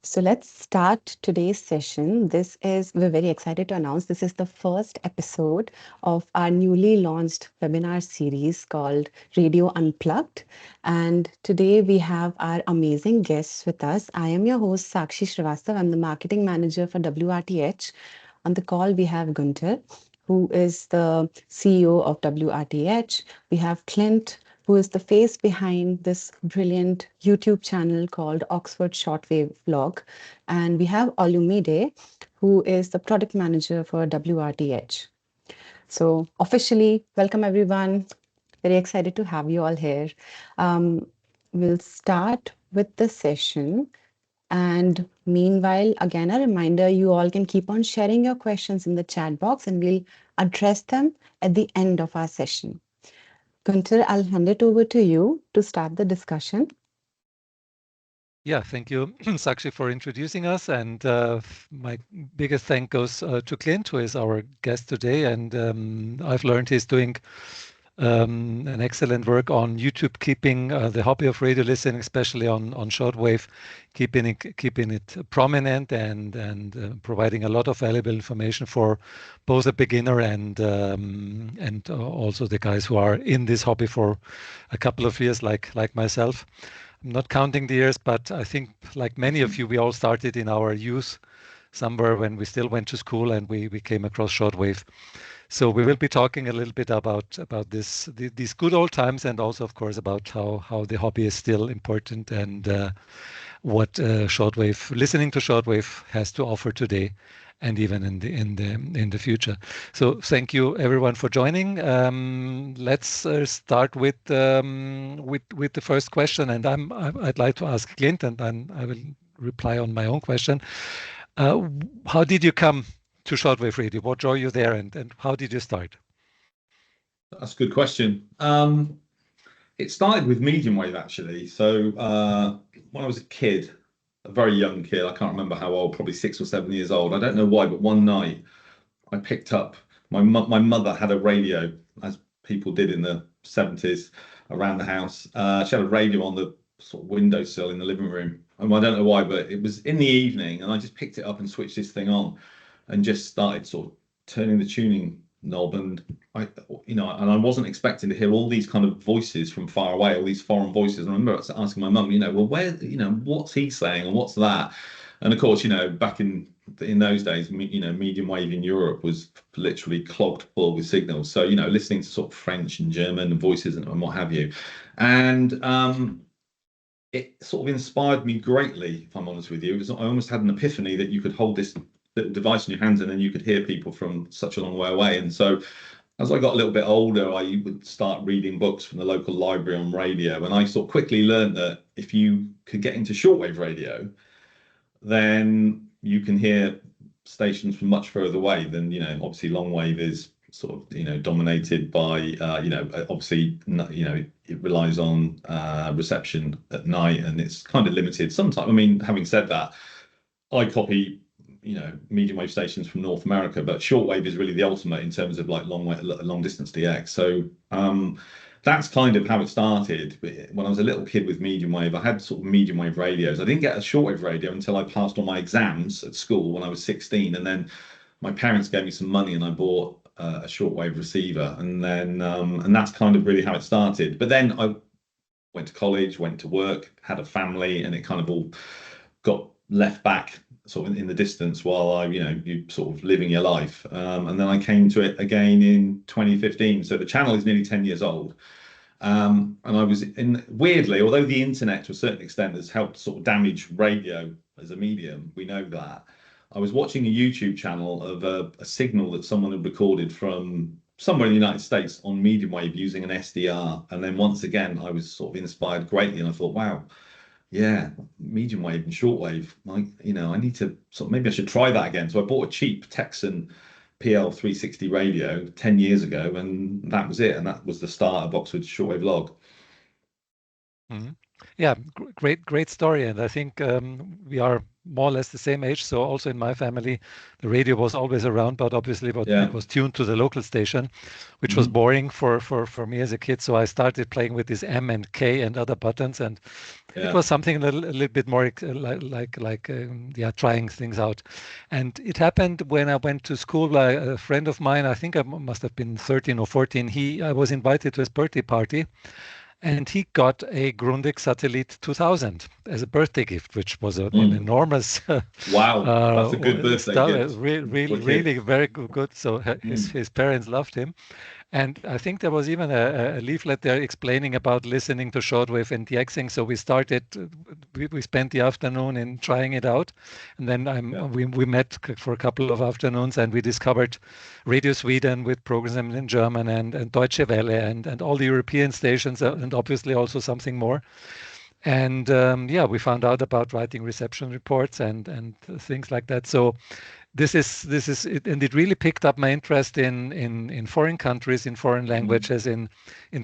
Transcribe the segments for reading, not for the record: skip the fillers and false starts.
So let's start today's session. We're very excited to announce this is the first episode of our newly launched webinar series called Radio Unplugged. And today we have our amazing guests with us. I am your host, Sakshi Srivastav. I'm the marketing manager for WRTH. On the call, we have Gunter, who is the CEO of WRTH. We have Clint, who is the face behind this brilliant YouTube channel called Oxford Shortwave Vlog. And we have Olumide, who is the product manager for WRTH. So officially, welcome everyone. Very excited to have you all here. Um, we'll start with the session. And meanwhile, again, a reminder, you all can keep on sharing your questions in the chat box and we'll address them at the end of our session. Gunter, I'll hand it over to you to start the discussion. Yeah, thank you, Sakshi, for introducing us. And my biggest thank goes to Clint, who is our guest today. And I've learned he's doing an excellent work on YouTube, keeping the hobby of radio listening, especially on shortwave, keeping it prominent and providing a lot of valuable information for both a beginner and also the guys who are in this hobby for a couple of years, like myself. I'm not counting the years, but I think, like many of you, we all started in our youth somewhere when we still went to school and we came across shortwave. So we will be talking a little bit about these good old times, and also, of course, about how the hobby is still important and what listening to shortwave has to offer today, and even in the future. So thank you everyone for joining. Let's start with the first question, and I'd like to ask Clint, and then I will reply on my own question. How did you come to shortwave radio? What drew you there, and how did you start? That's a good question. It started with medium wave, actually. So when I was a kid, a very young kid, I can't remember how old, probably 6 or 7 years old. I don't know why, but one night I picked up, my mother had a radio, as people did in the 70s around the house. She had a radio on the sort of windowsill in the living room. And I don't know why, but it was in the evening, and I just picked it up and switched this thing on and just started sort of turning the tuning knob, and I wasn't expecting to hear all these kind of voices from far away, all these foreign voices. And I remember asking my mum, well, where, what's he saying and what's that? And of course, back in those days, medium wave in Europe was literally clogged full with signals. So, listening to sort of French and German and voices and what have you. And it sort of inspired me greatly, if I'm honest with you. I almost had an epiphany that you could hold this device in your hands and then you could hear people from such a long way away. And so as I got a little bit older, I would start reading books from the local library on radio, and I sort of quickly learned that if you could get into shortwave radio, then you can hear stations from much further away than, obviously long wave is sort of, dominated by, obviously, it relies on reception at night, and it's kind of limited sometimes. I mean, having said that, I copy medium wave stations from North America, but shortwave is really the ultimate in terms of like long distance DX. So that's kind of how it started. When I was a little kid with medium wave, I had sort of medium wave radios. I didn't get a shortwave radio until I passed all my exams at school when I was 16, and then my parents gave me some money and I bought a shortwave receiver, and then and that's kind of really how it started. But then I went to college, went to work, had a family, and it kind of all got left back sort of in the distance while you sort of living your life. And then I came to it again in 2015. So the channel is nearly 10 years old. And I was weirdly, although the internet to a certain extent has helped sort of damage radio as a medium, we know that. I was watching a YouTube channel of a signal that someone had recorded from somewhere in the United States on medium wave using an SDR. And then once again, I was sort of inspired greatly, and I thought, wow, yeah, medium wave and shortwave. I need to maybe I should try that again. So I bought a cheap Texan PL360 radio 10 years ago, and that was it. And that was the start of Oxford Shortwave Log. Mm-hmm. Yeah, great story. And I think we are more or less the same age. So also in my family, the radio was always around, but obviously it was tuned to the local station, which was boring for me as a kid. So I started playing with this M and K and other buttons, and it was something a little bit more trying things out. And it happened when I went to school by a friend of mine. I think I must have been 13 or 14. I was invited to his birthday party, and he got a Grundig Satellite 2000 as a birthday gift, which was an enormous. Wow, that's a good birthday gift. Really very good. So his parents loved him. And I think there was even a leaflet there explaining about listening to shortwave and DXing. So we started, we spent the afternoon in trying it out. And then we met for a couple of afternoons, and we discovered Radio Sweden with programs in German and Deutsche Welle and all the European stations, and obviously also something more. And we found out about writing reception reports and things like that. So this is it, and it really picked up my interest in foreign countries, in foreign languages, in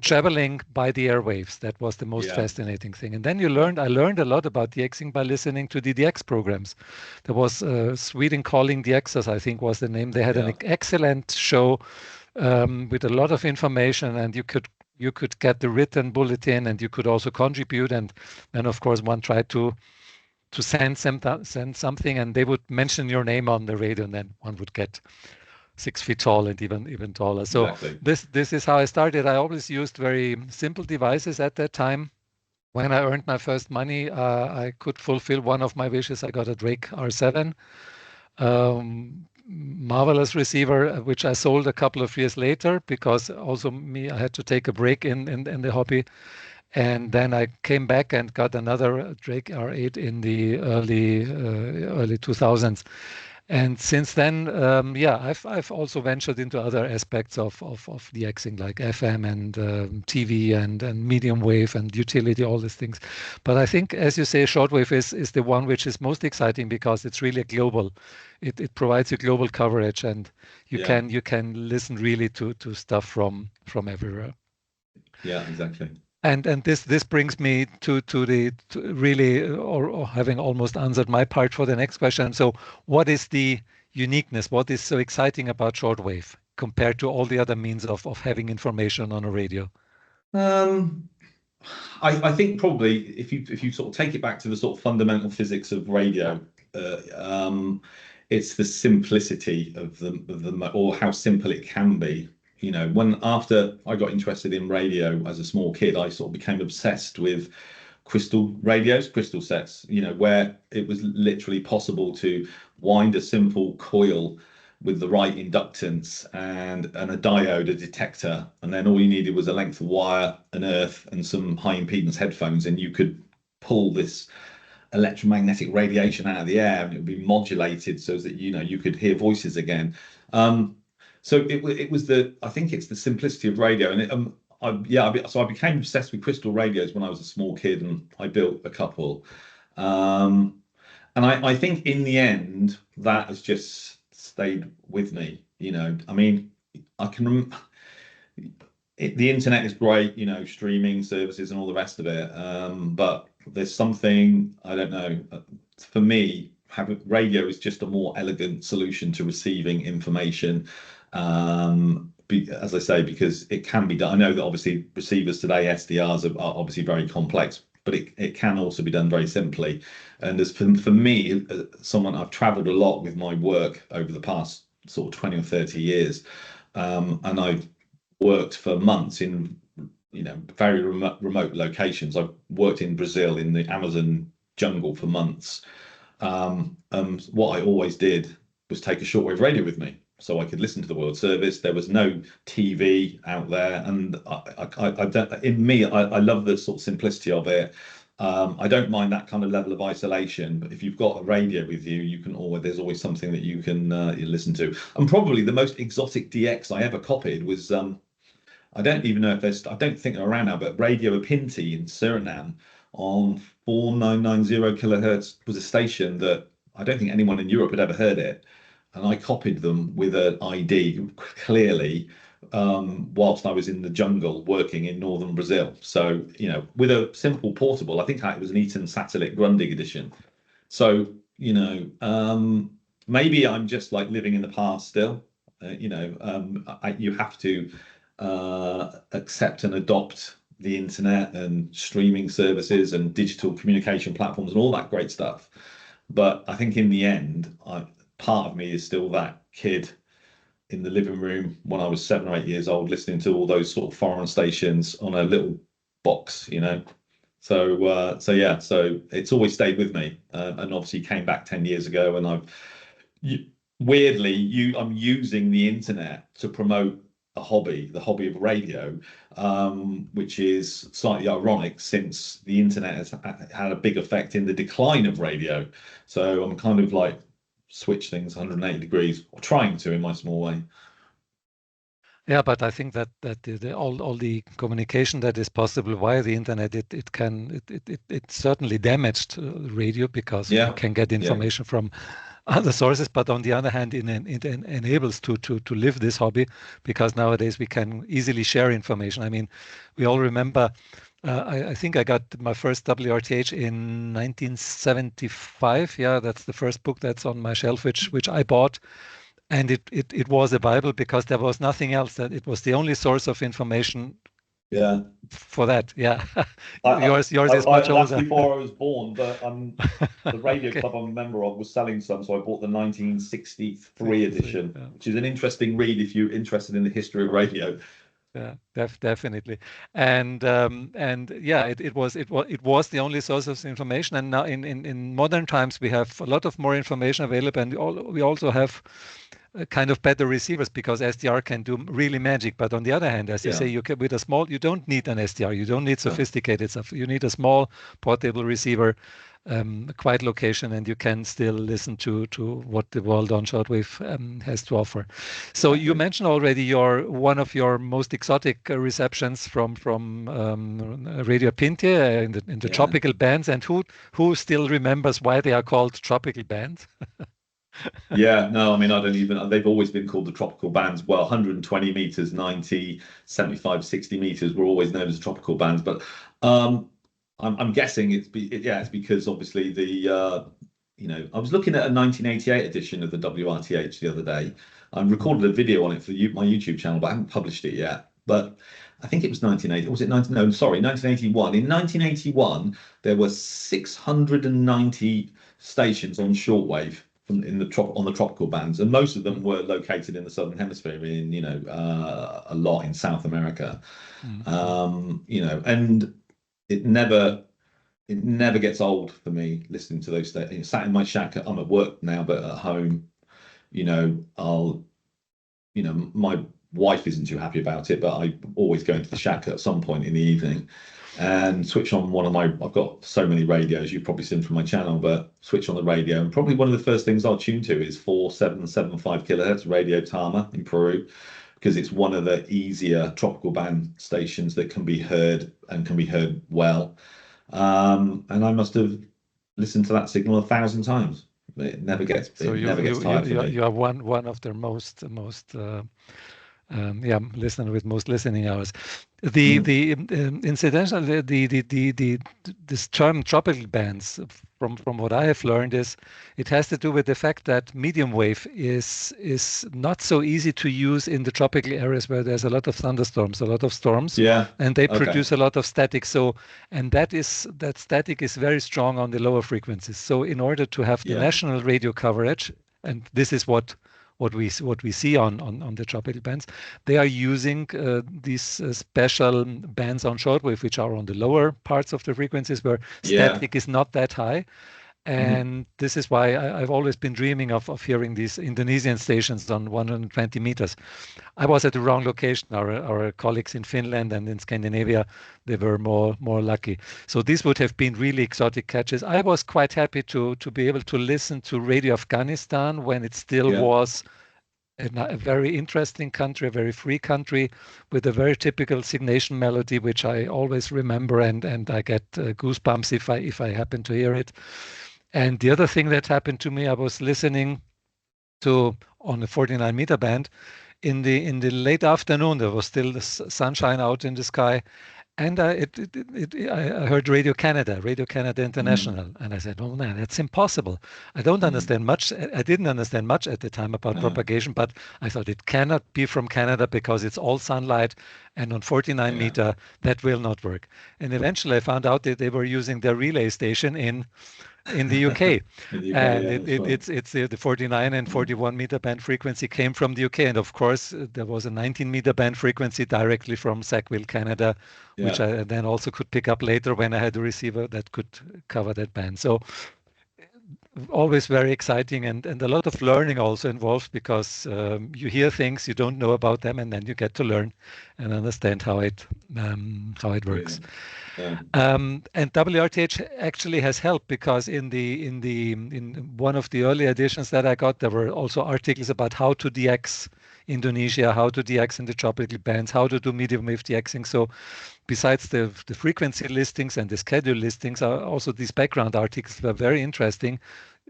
traveling by the airwaves. That was the most fascinating thing. And then I learned a lot about DXing by listening to the DX programs. There was Sweden Calling DXers, I think was the name. They had an excellent show with a lot of information, and you could get the written bulletin, and you could also contribute. And then, of course, one tried to send something, and they would mention your name on the radio, and then one would get 6 feet tall and even taller. So this is how I started. I always used very simple devices at that time. When I earned my first money, I could fulfill one of my wishes. I got a Drake R7. Marvelous receiver, which I sold a couple of years later, because also I had to take a break in the hobby. And then I came back and got another Drake R8 in the early 2000s. And since then, I've also ventured into other aspects of DXing, like FM and TV and medium wave and utility, all these things. But I think, as you say, shortwave is the one which is most exciting, because it's really global. It provides you global coverage, and you can listen really to stuff from everywhere. Yeah, exactly. And this brings me to really, or having almost answered my part for the next question. So what is the uniqueness? What is so exciting about shortwave compared to all the other means of having information on a radio? I think probably if you sort of take it back to the sort of fundamental physics of radio, it's the simplicity of the or how simple it can be. You know, after I got interested in radio as a small kid, I sort of became obsessed with crystal radios, crystal sets, you know, where it was literally possible to wind a simple coil with the right inductance and a diode, a detector, and then all you needed was a length of wire, an earth, and some high impedance headphones, and you could pull this electromagnetic radiation out of the air, and it would be modulated so that, you know, you could hear voices again. So it was I think it's the simplicity of radio, and so I became obsessed with crystal radios when I was a small kid, and I built a couple. And I think in the end that has just stayed with me. You know, I mean, the internet is great, you know, streaming services and all the rest of it. But there's something, I don't know, for me, radio is just a more elegant solution to receiving information. As I say, because it can be done. I know that obviously receivers today, SDRs, are obviously very complex, but it can also be done very simply. And as for me, someone, I've traveled a lot with my work over the past sort of 20 or 30 years, and I've worked for months in, you know, very remote locations. I've worked in Brazil in the Amazon jungle for months. What I always did was take a shortwave radio with me, so I could listen to the World Service. There was no TV out there, and I love the sort of simplicity of it. I don't mind that kind of level of isolation, but if you've got a radio with you, there's always something that you can listen to. And probably the most exotic DX I ever copied was I don't even know if I don't think they're around now, but Radio Pinti in Suriname on 4990 kilohertz was a station that I don't think anyone in Europe had ever heard it. And I copied them with an ID clearly whilst I was in the jungle working in northern Brazil. So, you know, with a simple portable, I think it was an Eaton Satellite Grundig edition. So, maybe I'm just like living in the past still. You have to accept and adopt the internet and streaming services and digital communication platforms and all that great stuff. But I think in the end, part of me is still that kid in the living room when I was 7 or 8 years old, listening to all those sort of foreign stations on a little box. So it's always stayed with me, and obviously came back 10 years ago, and I'm using the internet to promote the hobby of radio, which is slightly ironic since the internet has had a big effect in the decline of radio. So I'm kind of like switch things 180 degrees, or trying to in my small way. Yeah, but I think that all the communication that is possible via the internet, it certainly damaged radio, because you can get information from other sources, but on the other hand, it enables to live this hobby, because nowadays we can easily share information. I mean, we all remember. I think I got my first WRTH in 1975. Yeah, that's the first book that's on my shelf, which I bought. And it was a Bible, because there was nothing else. That it was the only source of information. Yeah. For that, yeah. yours is much older. That's before I was born, but the radio club I'm a member of was selling some, so I bought the 1963 edition, which is an interesting read if you're interested in the history of radio. Yeah, definitely, and yeah, it was the only source of information. And now in modern times we have a lot of more information available, and we also have kind of better receivers, because SDR can do really magic. But on the other hand, as you say, you don't need an SDR, you don't need sophisticated stuff. You need a small portable receiver, quiet location, and you can still listen to what the world on shortwave has to offer. So you mentioned already one of your most exotic receptions from Radio Pintie in the tropical bands. And who still remembers why they are called tropical bands? Yeah, no, I mean, they've always been called the tropical bands. Well, 120 meters, 90, 75, 60 meters were always known as tropical bands. But I'm guessing it's because obviously I was looking at a 1988 edition of the WRTH the other day. I recorded a video on it for my YouTube channel, but I haven't published it yet. But I think it was 1980. Was it 1981? In 1981, there were 690 stations on shortwave on the tropical bands, and most of them were located in the southern hemisphere, in a lot in South America. And it never gets old for me listening to those stations. Sat in my shack, I'm at work now, but at home, my wife isn't too happy about it, but I always go into the shack at some point in the evening and switch on I've got so many radios, you've probably seen from my channel, but switch on the radio, and probably one of the first things I'll tune to is 4775 kilohertz Radio Tama in Peru, because it's one of the easier tropical band stations that can be heard well. And I must have listened to that signal 1,000 times. It never gets tired. You are one of their most listener with most listening hours. Incidentally, this term tropical bands, from what I have learned, is it has to do with the fact that medium wave is not so easy to use in the tropical areas where there's a lot of thunderstorms, a lot of storms, and they produce a lot of static. So, and that static is very strong on the lower frequencies. So, in order to have the national radio coverage, and this is what we see on the tropical bands, they are using these special bands on shortwave, which are on the lower parts of the frequencies where static is not that high. And this is why I've always been dreaming of hearing these Indonesian stations on 120 meters. I was at the wrong location. Our colleagues in Finland and in Scandinavia, they were more lucky. So these would have been really exotic catches. I was quite happy to be able to listen to Radio Afghanistan when it still was a very interesting country, a very free country, with a very typical signation melody, which I always remember, and I get goosebumps if I happen to hear it. And the other thing that happened to me, I was listening to on the 49-meter band in the late afternoon. There was still the sunshine out in the sky, And I heard Radio Canada International, and I said, "Oh man, that's impossible. I don't understand much. I didn't understand much at the time about propagation, but I thought it cannot be from Canada because it's all sunlight, and on 49 meter that will not work." And eventually, I found out that they were using their relay station in the UK, and it's the 49 and 41 meter band frequency came from the UK, and of course there was a 19 meter band frequency directly from Sackville, Canada, which I then also could pick up later when I had a receiver that could cover that band. So always very exciting, and a lot of learning also involved, because you hear things, you don't know about them, and then you get to learn and understand how it works. And WRTH actually has helped, because in one of the early editions that I got, there were also articles about how to DX Indonesia, how to DX in the tropical bands, how to do medium wave DXing. So besides the frequency listings and the schedule listings, also these background articles were very interesting,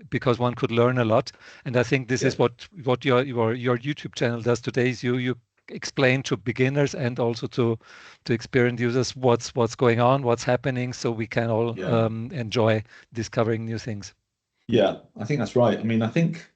because one could learn a lot. And I think this is what your YouTube channel does today, is you explain to beginners and also to experienced users what's going on, what's happening, so we can all enjoy discovering new things. Yeah, I think that's right. I mean, I think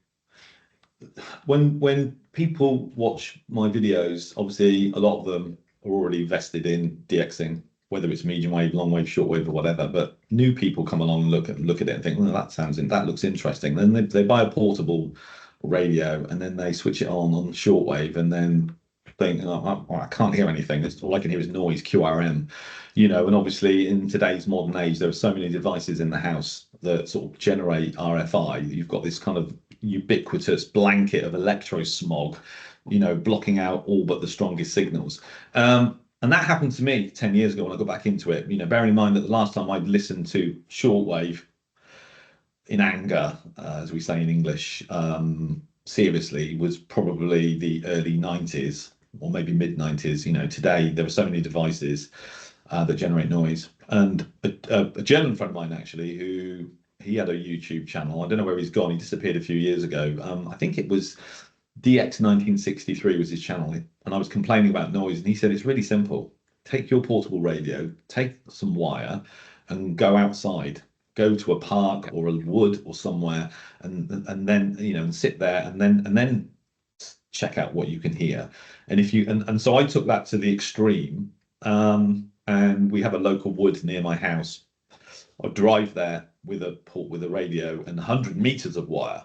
when people watch my videos, obviously a lot of them are already vested in DXing, whether it's medium wave, long wave, shortwave, or whatever. But new people come along and look at it and think, well, that looks interesting. Then they buy a portable radio, and then they switch it on shortwave, and then think, oh, I can't hear anything. All I can hear is noise, QRM, and obviously in today's modern age, there are so many devices in the house that sort of generate RFI. You've got this kind of ubiquitous blanket of electro smog, blocking out all but the strongest signals. And that happened to me 10 years ago when I got back into it, bearing in mind that the last time I'd listened to shortwave in anger, as we say in English, seriously, was probably the early 90s or maybe mid 90s. Today there are so many devices that generate noise. And a German friend of mine, actually, he had a YouTube channel. I don't know where he's gone. He disappeared a few years ago. I think it was DX 1963 was his channel. And I was complaining about noise, and he said, it's really simple. Take your portable radio, take some wire, and go outside. Go to a park or a wood or somewhere, and then and sit there, and then check out what you can hear. And so I took that to the extreme. And we have a local wood near my house. I'd drive there with a radio and 100 meters of wire,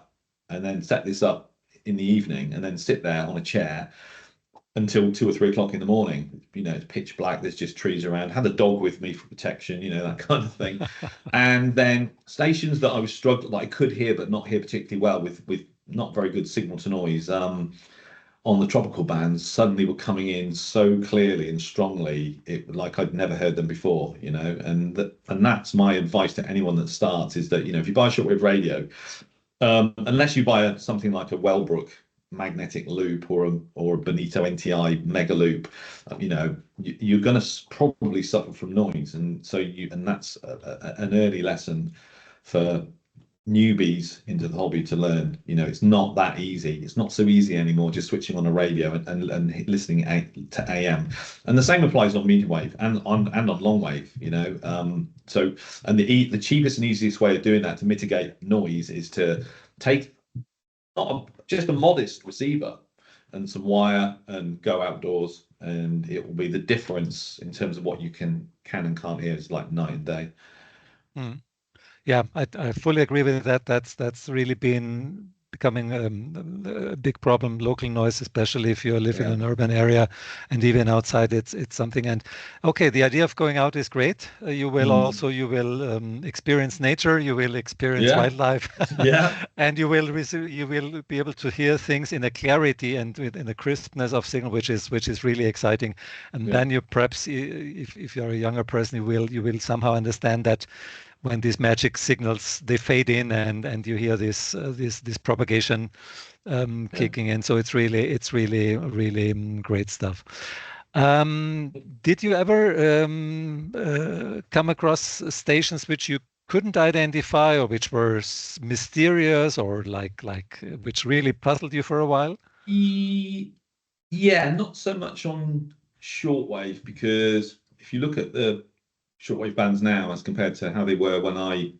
and then set this up in the evening, and then sit there on a chair until 2 or 3 o'clock in the morning. It's pitch black, there's just trees around. Had a dog with me for protection, that kind of thing. And then stations that I was struggling, that I could hear but not hear particularly well, with not very good signal to noise, on the tropical bands, suddenly were coming in so clearly and strongly, like I'd never heard them before. And that's my advice to anyone that starts, is that if you buy a shortwave radio, unless you buy something like a Wellbrook magnetic loop or a Bonito NTI mega loop, you're going to probably suffer from noise. And so that's an early lesson for newbies into the hobby to learn. It's not that easy. It's not so easy anymore just switching on a radio and listening to AM. And the same applies on medium wave and on long wave. So the cheapest and easiest way of doing that to mitigate noise is to take just a modest receiver and some wire and go outdoors, and it will be the difference in terms of what you can and can't hear. It's like night and day. Yeah, I fully agree with that. That's really been becoming a big problem. Local noise, especially if you live in an urban area, and even outside, it's something. And okay, the idea of going out is great. You will also experience nature. You will experience wildlife. And you will be able to hear things in a clarity and in a crispness of signal, which is really exciting. And then you perhaps, if you're a younger person, you will somehow understand that when these magic signals, they fade in, and you hear this propagation kicking in. So it's really great stuff. Did you ever come across stations which you couldn't identify, or which were mysterious, or like which really puzzled you for a while? Yeah, not so much on shortwave, because if you look at the shortwave bands now as compared to how they were when I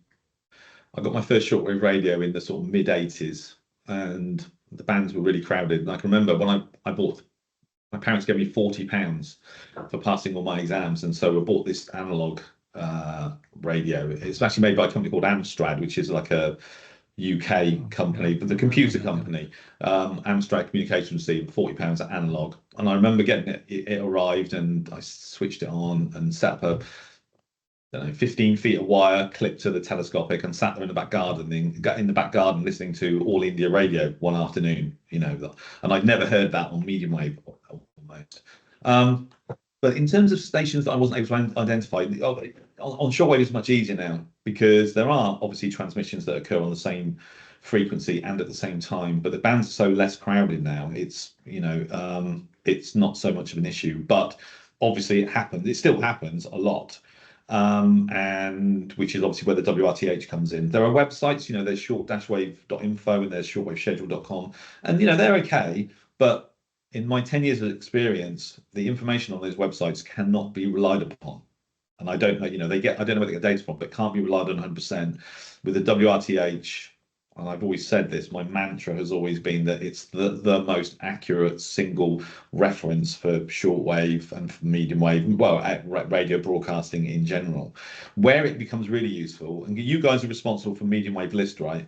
got my first shortwave radio in the sort of mid-80s, and the bands were really crowded. And I can remember when I bought, my parents gave me £40 for passing all my exams, and so I bought this analog radio. It's actually made by a company called Amstrad, which is like a UK company, but the computer company. Amstrad Communication received £40 at analog, and I remember getting it. It arrived, and I switched it on and set up a, I don't know, 15 feet of wire clipped to the telescopic, and sat there in the back garden listening to All India Radio one afternoon. You know, and I'd never heard that on medium wave almost. But in terms of stations that I wasn't able to identify, on shortwave it's much easier now, because there are obviously transmissions that occur on the same frequency and at the same time, but the bands are so less crowded now. It's, you know, it's not so much of an issue, but obviously it still happens a lot. And which is obviously where the WRTH comes in. There are websites, you know, there's short-wave.info and there's shortwaveschedule.com, and, you know, they're okay, but in my 10 years of experience, the information on those websites cannot be relied upon. And I don't know, you know, I don't know where they get data from, but can't be relied on 100%. With the WRTH, and I've always said this, my mantra has always been that it's the most accurate single reference for shortwave and for medium wave, well, radio broadcasting in general. Where it becomes really useful, and you guys are responsible for medium wave list, right?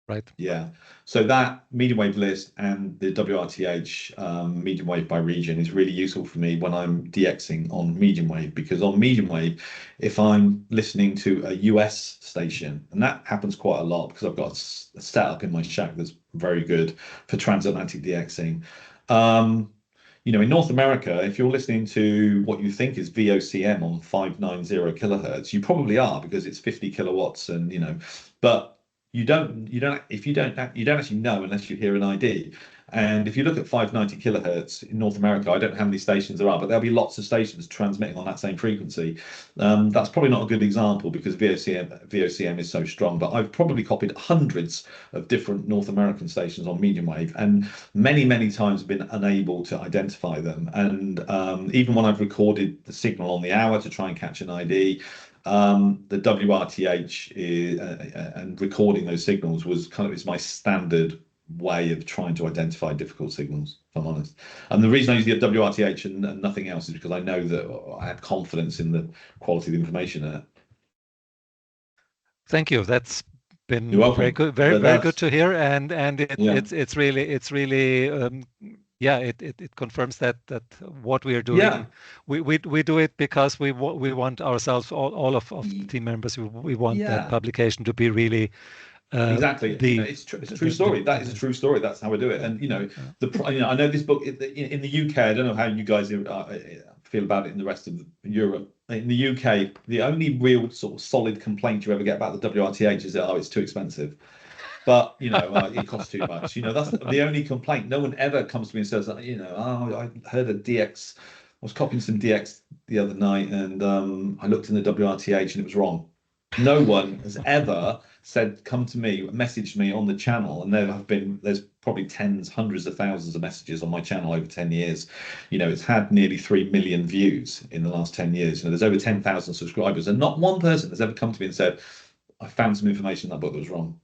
Right. Yeah. So that medium wave list and the WRTH medium wave by region is really useful for me when I'm DXing on medium wave, because on medium wave, if I'm listening to a US station, and that happens quite a lot because I've got a setup in my shack that's very good for transatlantic DXing. You know, in North America, if you're listening to what you think is VOCM on 590 kilohertz, you probably are, because it's 50 kilowatts, and, you know, but you don't actually know unless you hear an ID. And if you look at 590 kilohertz in North America, I don't know how many stations there are, but there'll be lots of stations transmitting on that same frequency. That's probably not a good example because VOCM is so strong, but I've probably copied hundreds of different North American stations on medium wave, and many times been unable to identify them. And even when I've recorded the signal on the hour to try and catch an ID, the WRTH and recording those signals is my standard way of trying to identify difficult signals, if I'm honest. And the reason I use the WRTH and nothing else is because I know that I have confidence in the quality of the information in it. Thank you. That's been very good, very good to hear, and it's really yeah, it confirms that what we are doing, yeah, we do it because we want ourselves, all of the team members, we want that publication to be really exactly. It's a true story. That is a true story. That's how we do it. And you know, I know this book in the UK. I don't know how you guys feel about it in the rest of Europe. In the UK, the only real sort of solid complaint you ever get about the WRTH is that it's too expensive. But you know, it costs too much. You know, that's the only complaint. No one ever comes to me and says, you know, I heard a DX. I was copying some DX the other night, and I looked in the WRTH and it was wrong. No one has ever come to me, messaged me on the channel, and there's probably hundreds of thousands of messages on my channel over 10 years. You know, it's had nearly 3 million views in the last 10 years. You know, there's over 10,000 subscribers, and not one person has ever come to me and said, I found some information in that book that was wrong.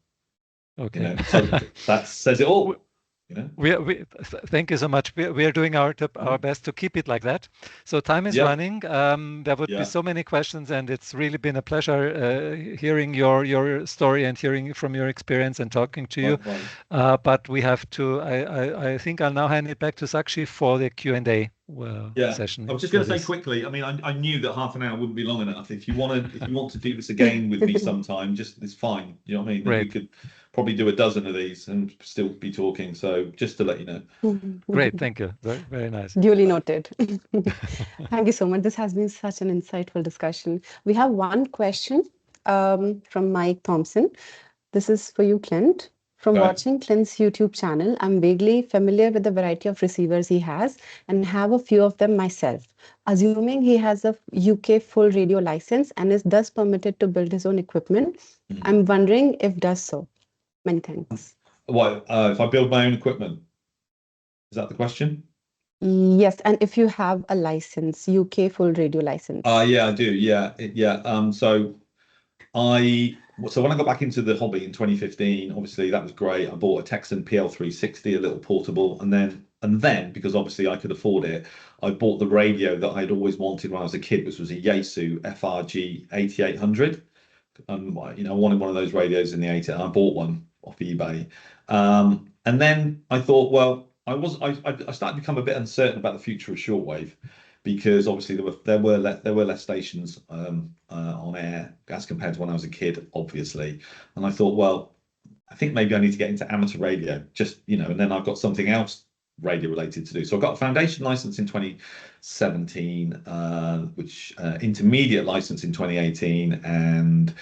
Okay. You know, so that says it all. You know? We thank you so much. We are doing our best to keep it like that. So time is running. There would be so many questions, and it's really been a pleasure hearing your story and hearing from your experience and talking to you. But we have to. I think I'll now hand it back to Sakshi for the Q&A session. I was just going to say quickly. I mean, I knew that half an hour wouldn't be long enough. If you want to do this again with me sometime, it's fine. You know what I mean? Right. We could probably do a dozen of these and still be talking. So just to let you know. Great, thank you. Very, very nice. Duly noted. Thank you so much. This has been such an insightful discussion. We have one question from Mike Thompson. This is for you, Clint. From watching Clint's YouTube channel, I'm vaguely familiar with the variety of receivers he has and have a few of them myself. Assuming he has a UK full radio license and is thus permitted to build his own equipment, I'm wondering if does so. Many thanks. What, if I build my own equipment? Is that the question? Yes, and if you have a license, UK full radio license. Yeah, I do. Yeah, So when I got back into the hobby in 2015, obviously that was great. I bought a Texan PL360, a little portable, and then because obviously I could afford it, I bought the radio that I'd always wanted when I was a kid, which was a Yaesu FRG 8800. I wanted one of those radios in the 80s, and I bought one off eBay. And then I thought, well, I started to become a bit uncertain about the future of shortwave, because obviously there were less stations on air as compared to when I was a kid, obviously. And I thought, well, I think maybe I need to get into amateur radio, and then I've got something else radio related to do. So I got a foundation license in 2017, which intermediate license in 2018, and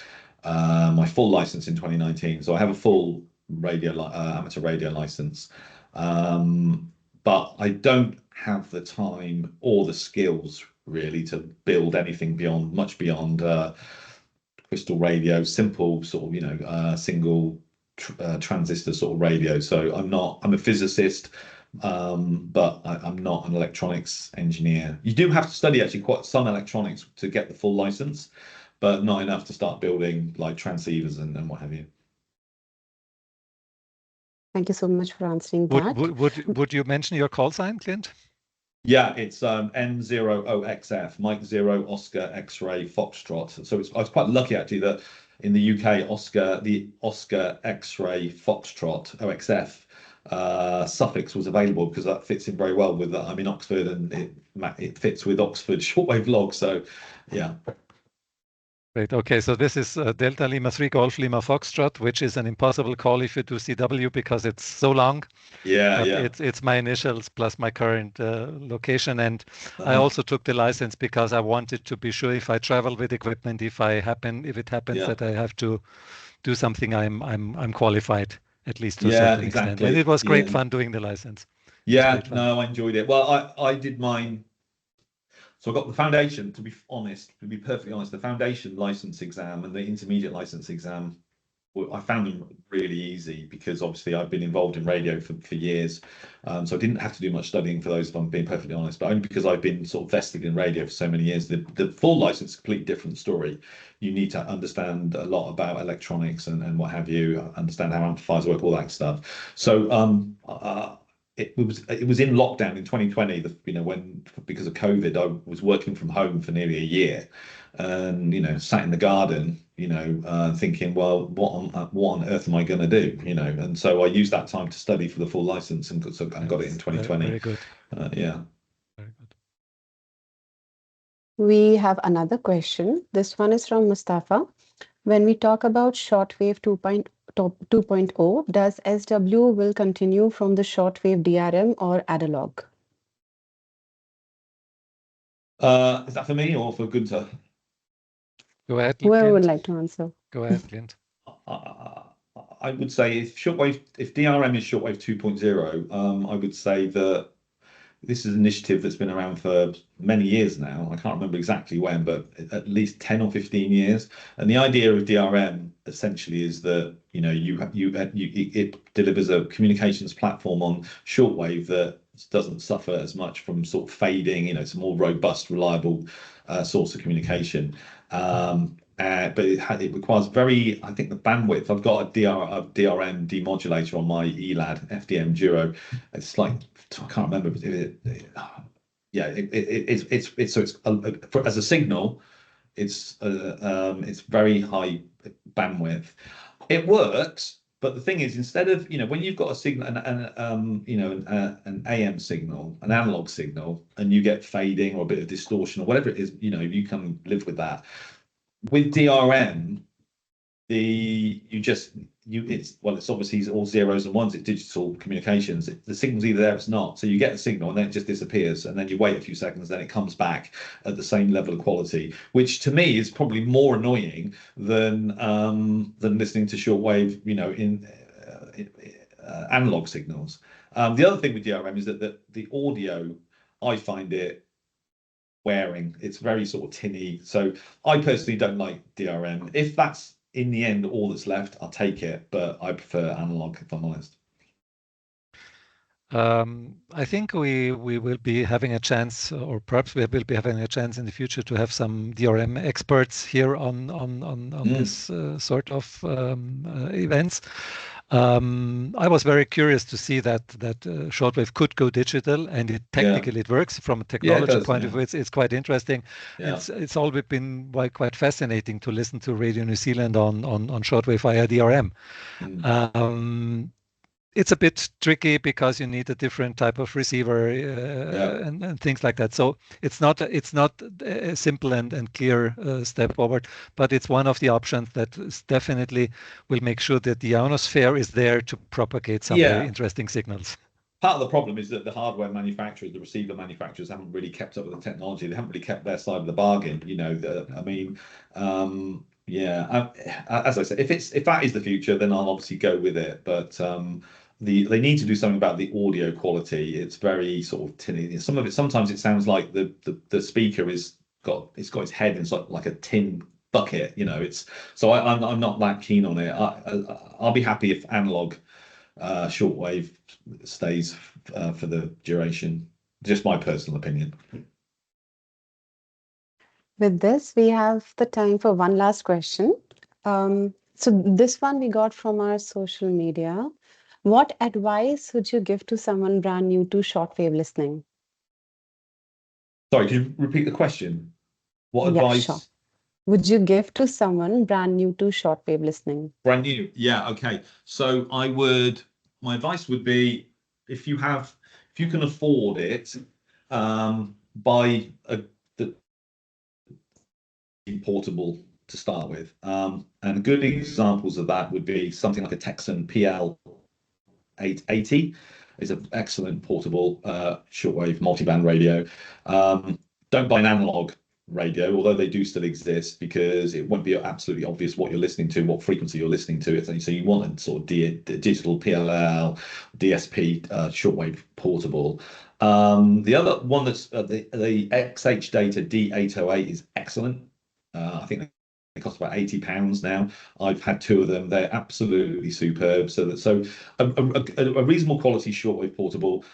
my full license in 2019. So I have a full amateur radio license, but I don't have the time or the skills really to build anything much beyond crystal radio, simple sort of single transistor sort of radio. So I'm a physicist, but I'm not an electronics engineer. You do have to study actually quite some electronics to get the full license, but not enough to start building like transceivers and what have you. Thank you so much for answering that. Would you mention your call sign, Clint? Yeah, it's N0OXF, Mike Zero Oscar X-ray Foxtrot. So I was quite lucky actually that in the UK, the Oscar X-ray Foxtrot OXF suffix was available, because that fits in very well with that. I'm in Oxford, and it fits with Oxford shortwave log. So yeah. Great. Okay, so this is Delta Lima 3 Golf Lima Foxtrot, which is an impossible call if you do CW because it's so long. Yeah, It's my initials plus my current location, and I also took the license because I wanted to be sure if I travel with equipment, if it happens that I have to do something, I'm qualified at least to a certain extent. And it was great fun doing the license. Yeah, no, I enjoyed it. Well, I did mine. So I got the foundation, to be perfectly honest, the foundation license exam and the intermediate license exam, I found them really easy, because obviously I've been involved in radio for years. So I didn't have to do much studying for those, if I'm being perfectly honest, but only because I've been sort of vested in radio for so many years. The full license is a completely different story. You need to understand a lot about electronics and what have you, understand how amplifiers work, all that stuff. So it was in lockdown in 2020, when, because of COVID, I was working from home for nearly a year, and sat in the garden, thinking, well, what on earth am I going to do? And so I used that time to study for the full license, and got it in 2020. Very good. Yeah. Very good. We have another question. This one is from Mustafa. When we talk about shortwave 2.0, does SW will continue from the shortwave DRM or analog? Is that for me or for Gunther? Go ahead, Whoever Clint. would like to answer. Go ahead, Clint. I would say if DRM is shortwave 2.0, I would say that this is an initiative that's been around for many years now. I can't remember exactly when, but at least 10 or 15 years. And the idea of DRM essentially is that it delivers a communications platform on shortwave that doesn't suffer as much from sort of fading. It's a more robust, reliable source of communication. But it requires I think the bandwidth. I've got a DRM demodulator on my ELAD FDM Duo. It's like, I can't remember. As a signal, it's very high bandwidth. It works, but the thing is, instead of when you've got a signal, an AM signal, an analog signal, and you get fading or a bit of distortion or whatever it is, you can live with that. With DRM, it's obviously all zeros and ones. It's digital communications. The signal's either there or it's not. So you get the signal and then it just disappears, and then you wait a few seconds, then it comes back at the same level of quality, which to me is probably more annoying than listening to shortwave, in analog signals. The other thing with DRM is that the audio, I find it wearing. It's very sort of tinny. So I personally don't like DRM. If that's in the end all that's left, I'll take it, but I prefer analog, if I'm honest. I think we will be having a chance, or perhaps we will be having a chance in the future to have some DRM experts here on this sort of events. I was very curious to see that shortwave could go digital, and technically it works from a technology point of view. It's quite interesting. It's always been quite fascinating to listen to Radio New Zealand on shortwave via DRM. It's a bit tricky because you need a different type of receiver and things like that. So it's not a simple and clear step forward, but it's one of the options that definitely will make sure that the ionosphere is there to propagate some very interesting signals. Part of the problem is that the hardware manufacturers, the receiver manufacturers, haven't really kept up with the technology. They haven't really kept their side of the bargain. You know, as I said, if that is the future, then I'll obviously go with it. But they need to do something about the audio quality. It's very sort of tinny. Sometimes it sounds like the speaker it's got its head in like a tin bucket. You know, I'm not that keen on it. I'll be happy if analog shortwave stays for the duration. Just my personal opinion. With this, we have the time for one last question. So this one we got from our social media. What advice would you give to someone brand new to shortwave listening? Sorry, could you repeat the question? What advice sure. Would you give to someone brand new to shortwave listening? Brand new, yeah, okay. So my advice would be, if you can afford it, buy the portable to start with. And good examples of that would be something like a Texan PL 880 is an excellent portable shortwave multiband radio. Don't buy an analog radio, although they do still exist, because it won't be absolutely obvious what you're listening to, what frequency you're listening to. So you want a sort of digital PLL, DSP shortwave portable. The other one that's the XH Data D808 is excellent. I think they cost about £80 now. I've had two of them. They're absolutely superb. So a reasonable quality shortwave portable.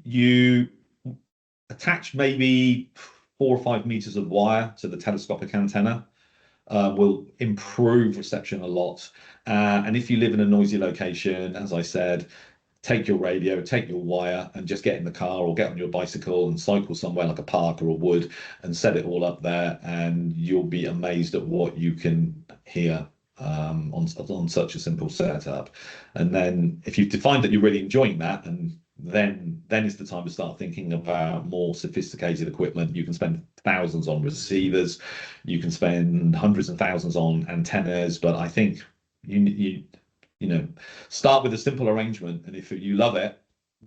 You attach maybe 4 or 5 meters of wire to the telescopic antenna. Will improve reception a lot. And if you live in a noisy location, as I said, take your radio, take your wire, and just get in the car or get on your bicycle and cycle somewhere like a park or a wood and set it all up there, and you'll be amazed at what you can hear on such a simple setup. And then if you find that you're really enjoying that, and then is the time to start thinking about more sophisticated equipment. You can spend thousands on receivers, you can spend hundreds and thousands on antennas, but I think you start with a simple arrangement, and if you love it,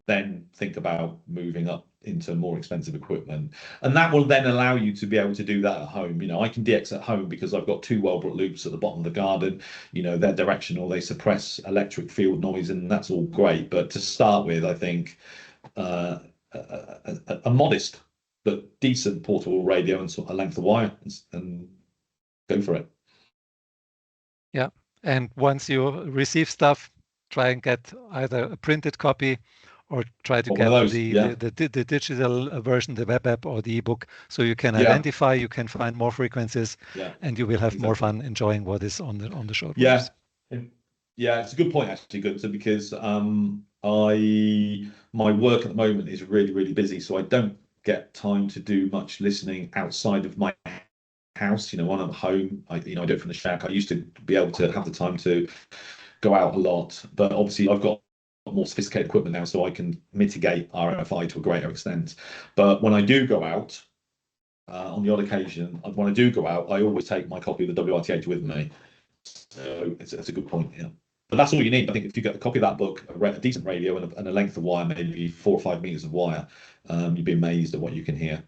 then think about moving up into more expensive equipment, and that will then allow you to be able to do that at home. I can DX at home because I've got 2 Wellbrook loops at the bottom of the garden. They're directional, they suppress electric field noise, and that's all great. But to start with, I think a modest but decent portable radio and sort of a length of wire, and go for it. Yeah. And once you receive stuff, try and get either a printed copy or try to get the digital version, the web app or the ebook, so you can identify, you can find more frequencies, and you will have more fun enjoying what is on the shortwaves. Yeah, it's a good point, actually, Gunther, because my work at the moment is really, really busy, so I don't get time to do much listening outside of my house. When I'm home, I do it from the shack. I used to be able to have the time to go out a lot, but obviously I've got more sophisticated equipment now, so I can mitigate RFI to a greater extent. But when I do go out, on the odd occasion, when I do go out, I always take my copy of the WRTH with me. So it's a good point, yeah. But that's all you need. I think if you get a copy of that book, a decent radio, and a length of wire, maybe 4 or 5 meters of wire, you'd be amazed at what you can hear.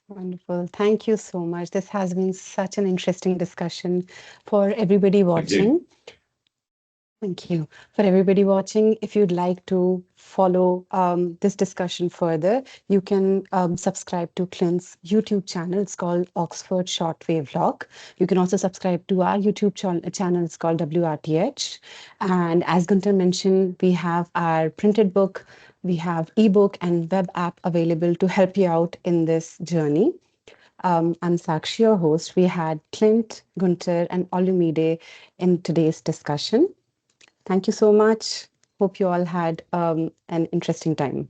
Wonderful. Thank you so much. This has been such an interesting discussion for everybody watching. Thank you. For everybody watching, if you'd like to follow this discussion further, you can subscribe to Clint's YouTube channel. It's called Oxford Shortwave Log. You can also subscribe to our YouTube channel. It's called WRTH. And as Gunter mentioned, we have our printed book, we have ebook and web app available to help you out in this journey. I'm Sakshi, your host. We had Clint, Gunter, and Olumide in today's discussion. Thank you so much. Hope you all had an interesting time.